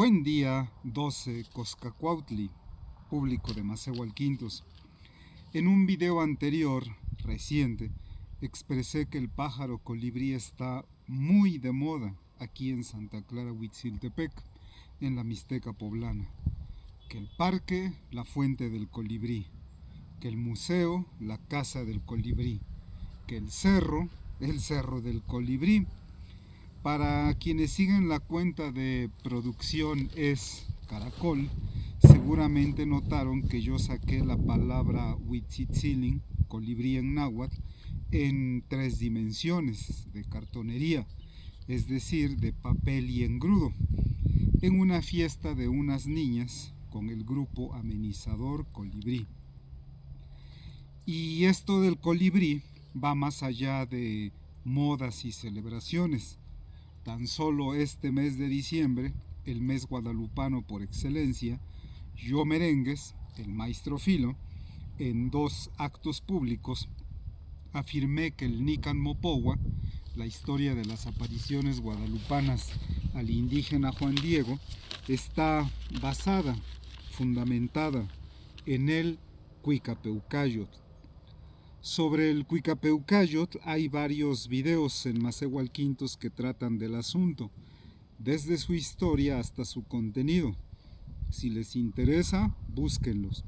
Buen día, 12 Coscacuautli, público de Macehualquintos. En un video anterior, reciente, expresé que el pájaro colibrí está muy de moda aquí en Santa Clara, Huitziltepec, en la Mixteca poblana. Que el parque, la fuente del colibrí. Que el museo, la casa del colibrí. Que el cerro del colibrí. Para quienes siguen la cuenta de producción es Caracol, seguramente notaron que yo saqué la palabra Huitzitzilin, colibrí en náhuatl, en 3 dimensiones de cartonería, es decir, de papel y engrudo, en una fiesta de unas niñas con el grupo amenizador Colibrí. Y esto del colibrí va más allá de modas y celebraciones. Tan solo este mes de diciembre, el mes guadalupano por excelencia, yo Merengues, el maestro Filo, en 2 actos públicos, afirmé que el Nican Mopohua, la historia de las apariciones guadalupanas al indígena Juan Diego, está basada, fundamentada en el Cuicapeucayotl. Sobre el Cuicapeucayotl hay varios videos en Macehualquintos que tratan del asunto, desde su historia hasta su contenido. Si les interesa, búsquenlos.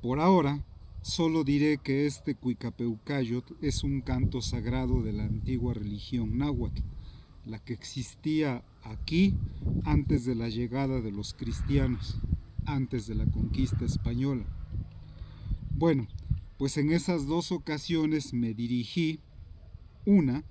Por ahora, solo diré que este Cuicapeucayotl es un canto sagrado de la antigua religión náhuatl, la que existía aquí antes de la llegada de los cristianos, antes de la conquista española. Bueno, pues en esas 2 ocasiones me dirigí, una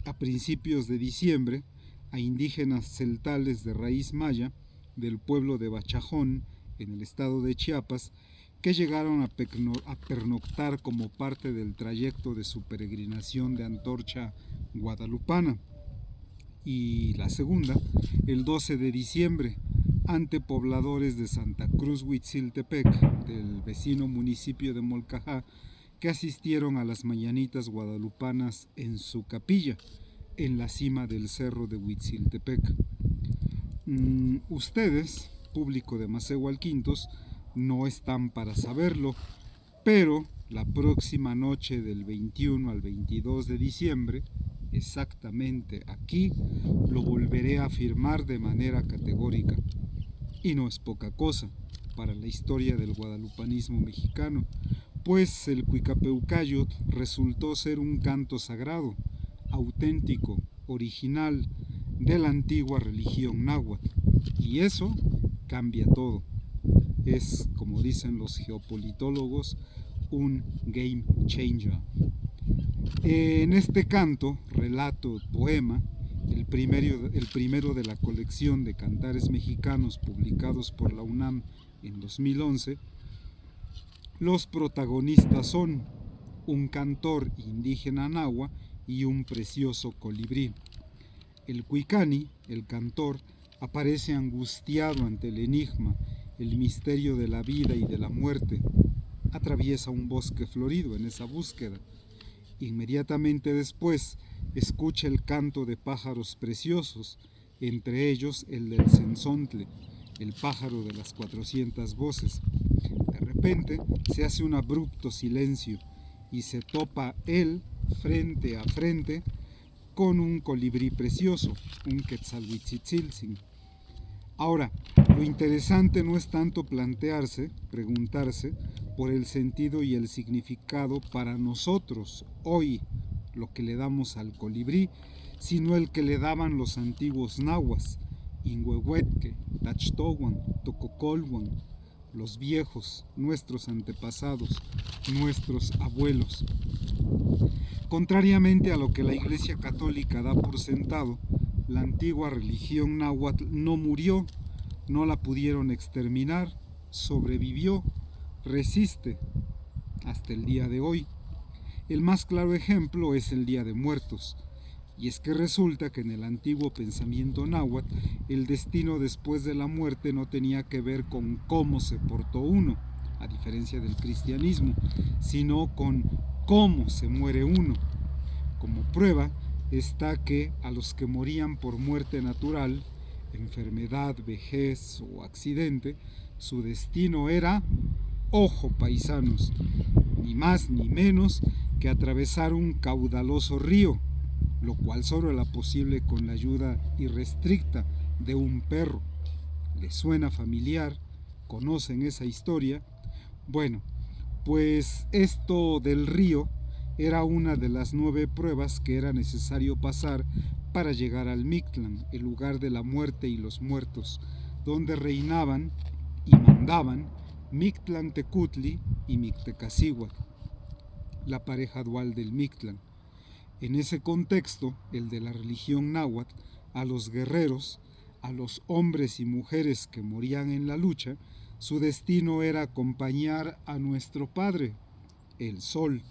a principios de diciembre, a indígenas celtales de raíz maya del pueblo de Bachajón, en el estado de Chiapas, que llegaron a pernoctar como parte del trayecto de su peregrinación de antorcha guadalupana. Y la segunda, el 12 de diciembre, ante pobladores de Santa Cruz Huitziltepec, del vecino municipio de Molcajá, que asistieron a las mañanitas guadalupanas en su capilla, en la cima del cerro de Huitziltepec. Ustedes, público de Macehualquintos, no están para saberlo, pero la próxima noche del 21 al 22 de diciembre, exactamente aquí, lo volveré a afirmar de manera categórica. Y no es poca cosa para la historia del guadalupanismo mexicano, pues el Cuicapeucayotl resultó ser un canto sagrado, auténtico, original, de la antigua religión náhuatl. Y eso cambia todo. Es, como dicen los geopolitólogos, un game changer. En este canto, relato, poema, el primero de la colección de cantares mexicanos publicados por la UNAM en 2011, los protagonistas son un cantor indígena nahua y un precioso colibrí. El Cuicani, el cantor, aparece angustiado ante el enigma, el misterio de la vida y de la muerte. Atraviesa un bosque florido en esa búsqueda. Inmediatamente después, escucha el canto de pájaros preciosos, entre ellos el del cenzontle, el pájaro de las 400 voces. De repente se hace un abrupto silencio y se topa él frente a frente con un colibrí precioso, un Quetzalhuitzitziltzin. Ahora, lo interesante no es tanto preguntarse por el sentido y el significado para nosotros hoy, lo que le damos al colibrí, sino el que le daban los antiguos nahuas, Inhuehuetque, Tachtohuan, Tococolhuan, los viejos, nuestros antepasados, nuestros abuelos. Contrariamente a lo que la Iglesia Católica da por sentado, la antigua religión náhuatl no murió, no la pudieron exterminar, sobrevivió, resiste hasta el día de hoy. El más claro ejemplo es el Día de Muertos, y es que resulta que en el antiguo pensamiento náhuatl el destino después de la muerte no tenía que ver con cómo se portó uno, a diferencia del cristianismo, sino con cómo se muere uno. Como prueba, está que a los que morían por muerte natural, enfermedad, vejez o accidente, su destino era, ojo paisanos, ni más ni menos que atravesar un caudaloso río, lo cual solo era posible con la ayuda irrestricta de un perro. ¿Les suena familiar? ¿Conocen esa historia? Bueno, pues esto del río era una de las 9 pruebas que era necesario pasar para llegar al Mictlán, el lugar de la muerte y los muertos, donde reinaban y mandaban Mictlantecutli y Mictecacihuatl, la pareja dual del Mictlán. En ese contexto, el de la religión náhuatl, a los guerreros, a los hombres y mujeres que morían en la lucha, su destino era acompañar a nuestro Padre, el Sol,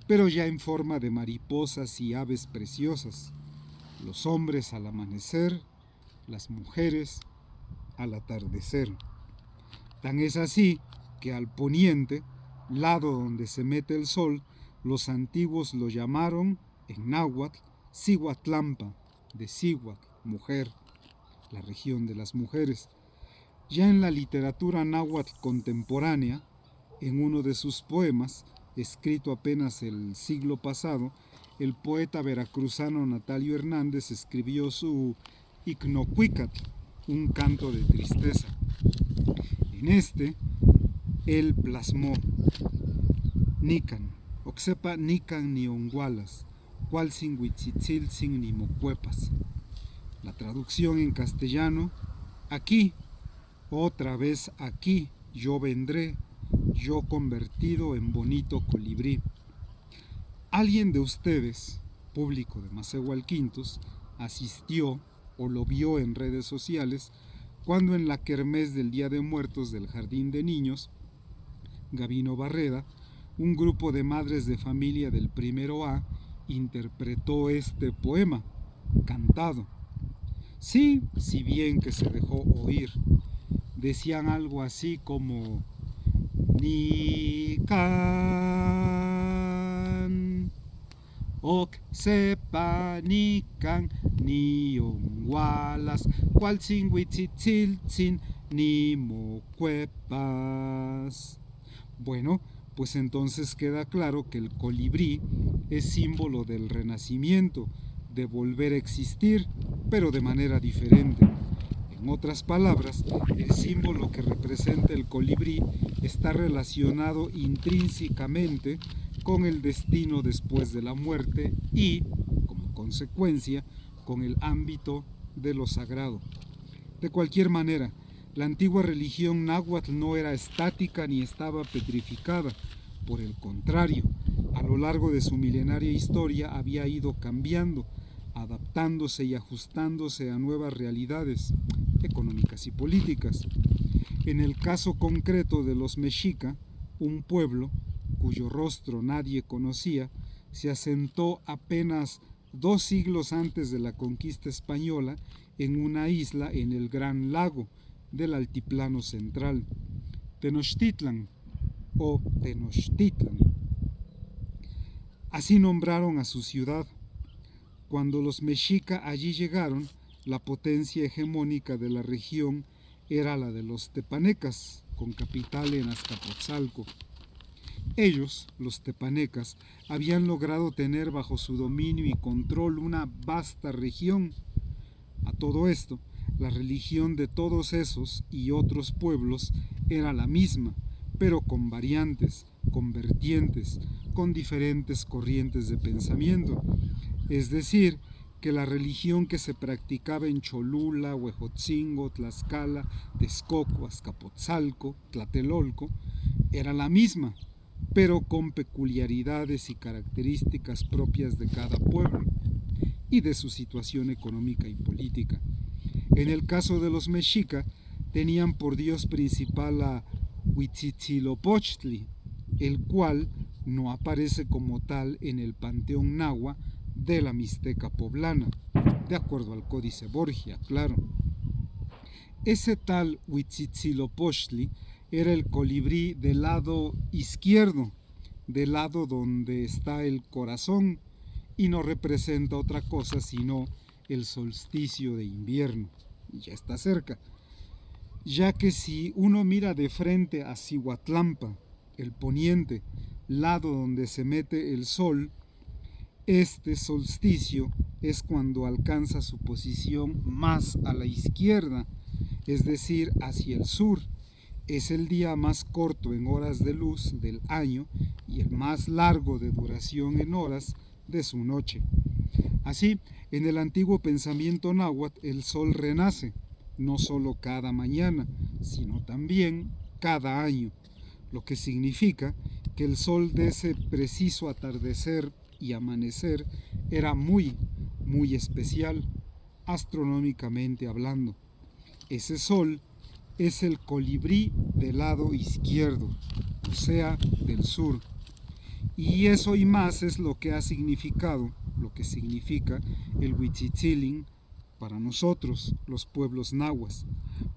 pero ya en forma de mariposas y aves preciosas, los hombres al amanecer, las mujeres al atardecer. Tan es así que al poniente, lado donde se mete el sol, los antiguos lo llamaron en náhuatl Cihuatlampa, de Cihuatl, mujer, la región de las mujeres. Ya en la literatura náhuatl contemporánea, en uno de sus poemas, escrito apenas el siglo pasado, el poeta veracruzano Natalio Hernández escribió su Icnocuicatl, un canto de tristeza. En este, él plasmó Nican, oxepa Nican ni ongualas, cual sin huitzitzil sin ni mocuepas. La traducción en castellano, aquí, otra vez aquí, yo vendré, yo convertido en bonito colibrí. ¿Alguien de ustedes, público de Macehualquintos, asistió o lo vio en redes sociales cuando en la kermés del Día de Muertos del Jardín de Niños, Gabino Barreda, un grupo de madres de familia del primero A, interpretó este poema, cantado? Sí, si bien que se dejó oír. Decían algo así como Nican, oxepa nican, ni ongualas, cual sin huitzitziltzin, ni mocuepas. Bueno, pues entonces queda claro que el colibrí es símbolo del renacimiento, de volver a existir, pero de manera diferente. En otras palabras, el símbolo que representa el colibrí está relacionado intrínsecamente con el destino después de la muerte y, como consecuencia, con el ámbito de lo sagrado. De cualquier manera, la antigua religión náhuatl no era estática ni estaba petrificada. Por el contrario, a lo largo de su milenaria historia había ido cambiando, adaptándose y ajustándose a nuevas realidades económicas y políticas. En el caso concreto de los mexica, un pueblo cuyo rostro nadie conocía, se asentó apenas 2 siglos antes de la conquista española en una isla en el Gran Lago del Altiplano Central, Tenochtitlan o Tenochtitlan. Así nombraron a su ciudad. Cuando los mexica allí llegaron, la potencia hegemónica de la región era la de los tepanecas, con capital en Azcapotzalco. Ellos, los tepanecas, habían logrado tener bajo su dominio y control una vasta región. A todo esto, la religión de todos esos y otros pueblos era la misma, pero con variantes, con vertientes, con diferentes corrientes de pensamiento. Es decir, que la religión que se practicaba en Cholula, Huejotzingo, Tlaxcala, Texcoco, Azcapotzalco, Tlatelolco, era la misma, pero con peculiaridades y características propias de cada pueblo y de su situación económica y política. En el caso de los mexica, tenían por dios principal a Huitzitzilopochtli, el cual no aparece como tal en el panteón náhuatl de la Mixteca poblana, de acuerdo al Códice Borgia, claro. Ese tal Huitzitzilopochtli era el colibrí del lado izquierdo, del lado donde está el corazón, y no representa otra cosa sino el solsticio de invierno, y ya está cerca, ya que si uno mira de frente a Cihuatlampa, el poniente, lado donde se mete el sol, este solsticio es cuando alcanza su posición más a la izquierda, es decir, hacia el sur. Es el día más corto en horas de luz del año y el más largo de duración en horas de su noche. Así, en el antiguo pensamiento náhuatl, el sol renace, no solo cada mañana, sino también cada año, lo que significa que el sol de ese preciso atardecer y amanecer era muy, muy especial, astronómicamente hablando. Ese sol es el colibrí del lado izquierdo, o sea, del sur. Y eso y más es lo que ha significado, lo que significa el Huitzitzilin para nosotros, los pueblos nahuas.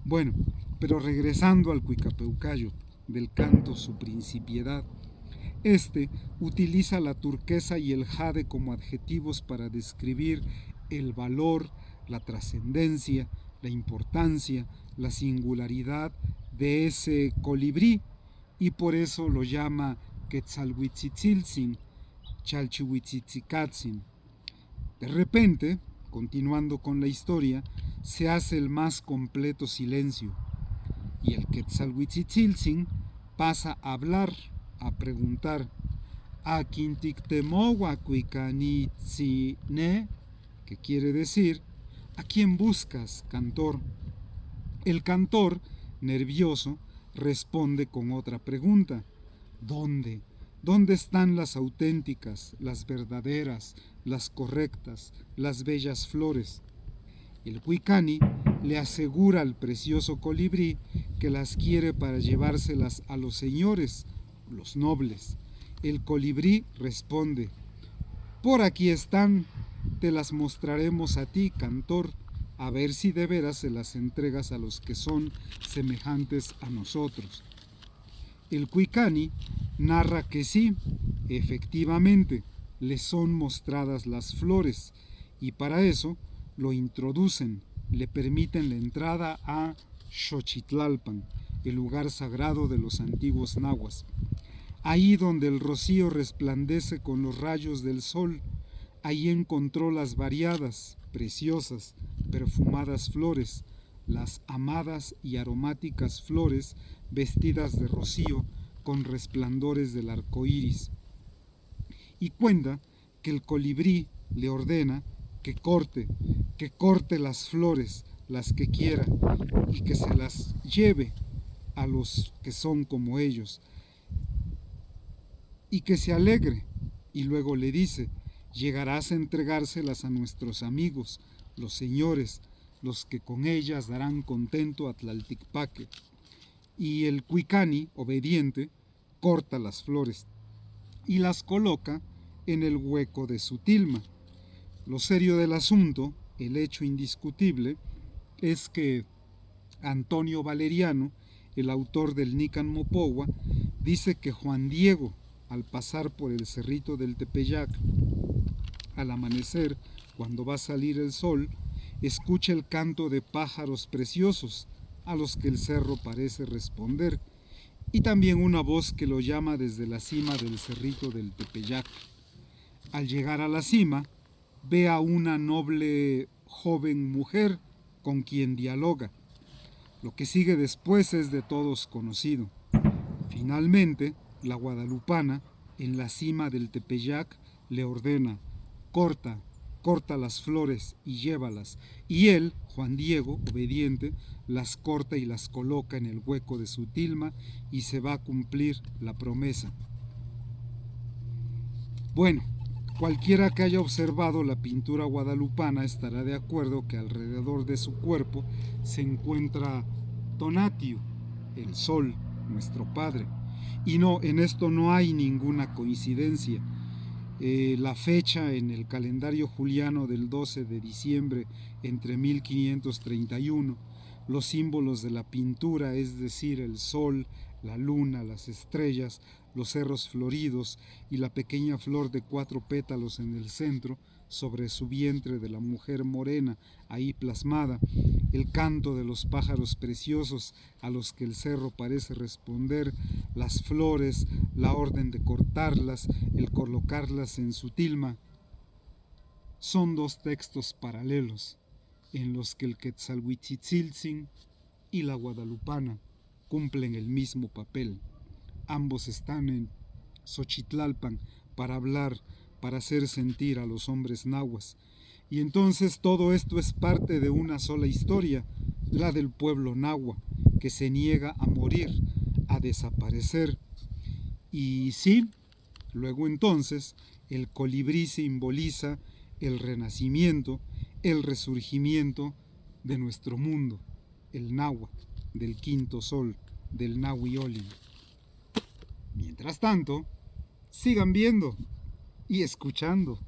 Bueno, pero regresando al Cuicapeucayo, del canto Su Principiedad, este utiliza la turquesa y el jade como adjetivos para describir el valor, la trascendencia, la importancia, la singularidad de ese colibrí, y por eso lo llama Quetzalhuitzitziltzin, Chalchihuitzitzicatzin. De repente, continuando con la historia, se hace el más completo silencio y el Quetzalhuitzitziltzin pasa a hablar, a preguntar: "A Quintictemohuacuicanitzine", que quiere decir: "¿A quién buscas, cantor?". El cantor, nervioso, responde con otra pregunta: ¿dónde? ¿Dónde están las auténticas, las verdaderas, las correctas, las bellas flores? El Cuicani le asegura al precioso colibrí que las quiere para llevárselas a los señores, los nobles. El colibrí responde: "Por aquí están, te las mostraremos a ti, cantor, a ver si de veras se las entregas a los que son semejantes a nosotros". El Cuicani narra que sí, efectivamente, le son mostradas las flores, y para eso lo introducen, le permiten la entrada a Xochitlalpan, el lugar sagrado de los antiguos nahuas. Ahí donde el rocío resplandece con los rayos del sol, ahí encontró las variadas, preciosas, perfumadas flores, las amadas y aromáticas flores vestidas de rocío con resplandores del arco iris. Y cuenta que el colibrí le ordena que corte las flores, las que quiera, y que se las lleve a los que son como ellos, y que se alegre, y luego le dice: llegarás a entregárselas a nuestros amigos, los señores, los que con ellas darán contento a Tlalticpaque. Y el Cuicani, obediente, corta las flores y las coloca en el hueco de su tilma. Lo serio del asunto, el hecho indiscutible, es que Antonio Valeriano, el autor del Nican Mopohua, dice que Juan Diego, al pasar por el cerrito del Tepeyac, al amanecer, cuando va a salir el sol, escucha el canto de pájaros preciosos, a los que el cerro parece responder, y también una voz que lo llama desde la cima del cerrito del Tepeyac. Al llegar a la cima, ve a una noble joven mujer con quien dialoga. Lo que sigue después es de todos conocido. Finalmente, la guadalupana, en la cima del Tepeyac, le ordena: corta las flores y llévalas. Y él, Juan Diego, obediente, las corta y las coloca en el hueco de su tilma, y se va a cumplir la promesa. Bueno, cualquiera que haya observado la pintura guadalupana estará de acuerdo que alrededor de su cuerpo se encuentra Tonatiuh, el sol, nuestro padre. Y no, en esto no hay ninguna coincidencia. La fecha en el calendario juliano del 12 de diciembre entre 1531, los símbolos de la pintura, es decir, el sol, la luna, las estrellas, los cerros floridos y la pequeña flor de 4 pétalos en el centro, sobre su vientre de la mujer morena ahí plasmada, el canto de los pájaros preciosos a los que el cerro parece responder, las flores, la orden de cortarlas, el colocarlas en su tilma. Son 2 textos paralelos en los que el Quetzalhuitzitziltzin y la guadalupana cumplen el mismo papel. Ambos están en Xochitlalpan para hablar, para hacer sentir a los hombres nahuas. Y entonces todo esto es parte de una sola historia, la del pueblo nahua, que se niega a morir, a desaparecer. Y sí, luego entonces el colibrí simboliza el renacimiento, el resurgimiento de nuestro mundo, el náhuatl, del quinto sol, del Nahui-Olin. Mientras tanto, sigan viendo y escuchando